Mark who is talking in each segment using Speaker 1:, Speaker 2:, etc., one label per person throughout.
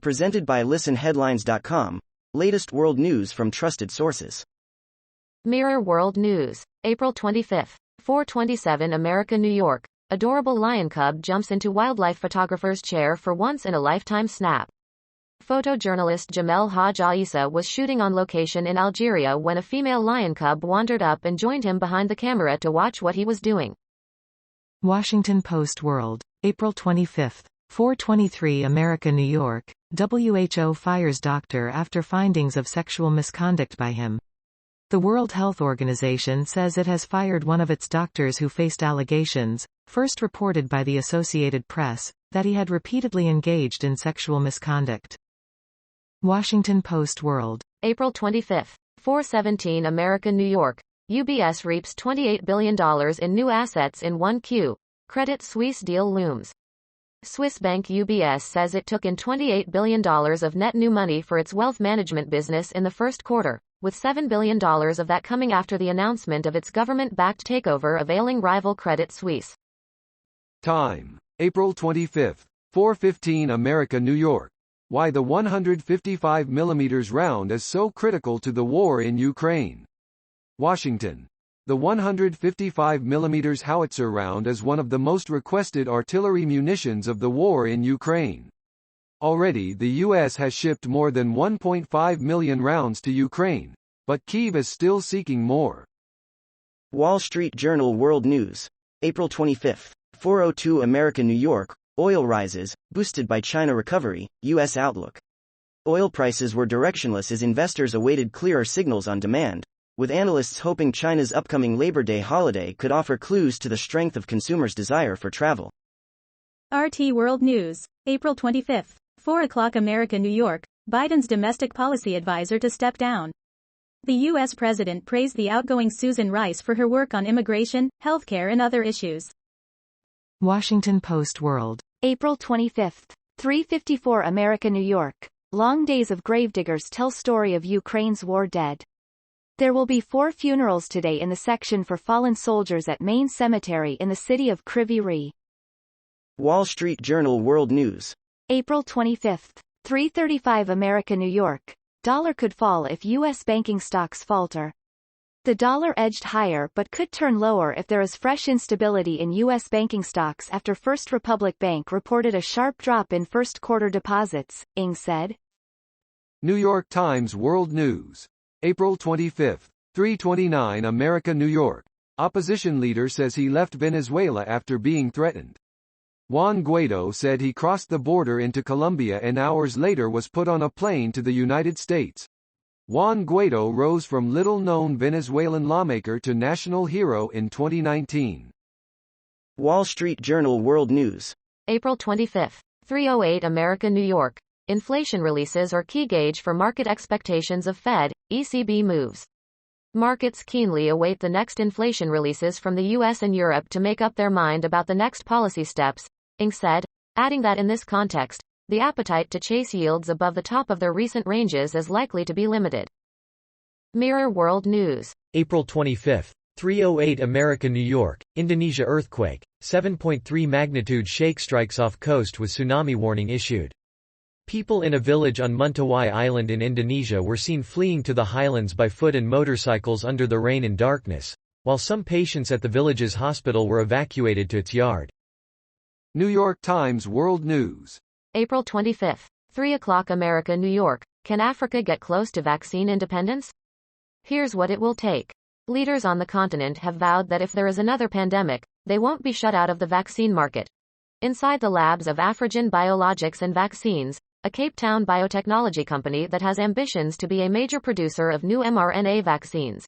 Speaker 1: Presented by listenheadlines.com. Latest world news from trusted sources.
Speaker 2: Mirror World News. April 25. 4:27 America, New York. Adorable lion cub jumps into wildlife photographer's chair for once-in-a-lifetime snap. Photojournalist Jamel Haj Aissa was shooting on location in Algeria when a female lion cub wandered up and joined him behind the camera to watch what he was doing.
Speaker 3: Washington Post World. April 25. 4:23 America, New York. WHO fires doctor after findings of sexual misconduct by him. The World Health Organization says it has fired one of its doctors who faced allegations, first reported by the Associated Press, that he had repeatedly engaged in sexual misconduct. Washington Post World.
Speaker 2: April 25. 4:17 America, New York. UBS reaps $28 billion in new assets in 1Q. Credit Suisse deal looms. Swiss bank UBS says it took in $28 billion of net new money for its wealth management business in the first quarter, with $7 billion of that coming after the announcement of its government-backed takeover of ailing rival Credit Suisse.
Speaker 4: Time. April 25. 4:15 America, New York. Why the 155mm round is so critical to the war in Ukraine. Washington. The 155mm howitzer round is one of the most requested artillery munitions of the war in Ukraine. Already the U.S. has shipped more than 1.5 million rounds to Ukraine, but Kyiv is still seeking more.
Speaker 1: Wall Street Journal World News. April 25. 4:02 America, New York. Oil rises, boosted by China recovery, U.S. outlook. Oil prices were directionless as investors awaited clearer signals on demand, with analysts hoping China's upcoming Labor Day holiday could offer clues to the strength of consumers' desire for travel.
Speaker 5: RT World News. April 25. 4 o'clock America, New York. Biden's domestic policy advisor to step down. The U.S. president praised the outgoing Susan Rice for her work on immigration, healthcare and other issues.
Speaker 3: Washington Post World.
Speaker 6: April 25. 3:54 America, New York. Long days of gravediggers tell story of Ukraine's war dead. There will be 4 funerals today in the section for fallen soldiers at Main Cemetery in the city of Kryvyi Rih.
Speaker 1: Wall Street Journal World News.
Speaker 6: April 25. 3:35 America, New York. Dollar could fall if U.S. banking stocks falter. The dollar edged higher but could turn lower if there is fresh instability in U.S. banking stocks after First Republic Bank reported a sharp drop in first-quarter deposits, Ng said.
Speaker 4: New York Times World News. April 25. 3:29 America, New York. Opposition leader says he left Venezuela after being threatened. Juan Guaido said he crossed the border into Colombia and hours later was put on a plane to the United States. Juan Guaido rose from little-known Venezuelan lawmaker to national hero in 2019.
Speaker 1: Wall Street Journal World News.
Speaker 2: April 25. 3:08 America, New York. Inflation releases are key gauge for market expectations of Fed, ECB moves. Markets keenly await the next inflation releases from the US and Europe to make up their mind about the next policy steps, Ng said, adding that in this context, the appetite to chase yields above the top of their recent ranges is likely to be limited. Mirror World News.
Speaker 7: April 25. 3:08 America, New York. Indonesia earthquake. 7.3 magnitude shake strikes off coast with tsunami warning issued. People in a village on Mentawai Island in Indonesia were seen fleeing to the highlands by foot and motorcycles under the rain and darkness, while some patients at the village's hospital were evacuated to its yard.
Speaker 4: New York Times World News.
Speaker 2: April 25. 3 o'clock America, New York. Can Africa get close to vaccine independence? Here's what it will take. Leaders on the continent have vowed that if there is another pandemic, they won't be shut out of the vaccine market. Inside the labs of Afrigen Biologics and Vaccines, a Cape Town biotechnology company that has ambitions to be a major producer of new mRNA vaccines.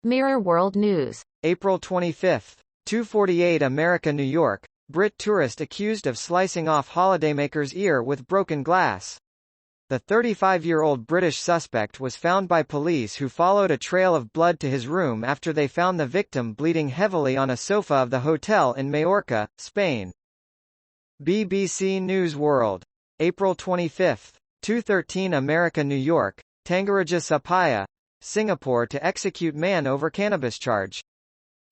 Speaker 2: Mirror World News.
Speaker 8: April 25. 2:48 America, New York. Brit tourist accused of slicing off holidaymaker's ear with broken glass. The 35-year-old British suspect was found by police who followed a trail of blood to his room after they found the victim bleeding heavily on a sofa of the hotel in Majorca, Spain. BBC News World. April 25. 2:13 America, New York. Tangaraja Sapaya, Singapore to execute man over cannabis charge.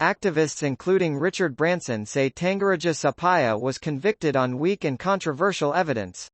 Speaker 8: Activists including Richard Branson say Tangaraja Sapaya was convicted on weak and controversial evidence.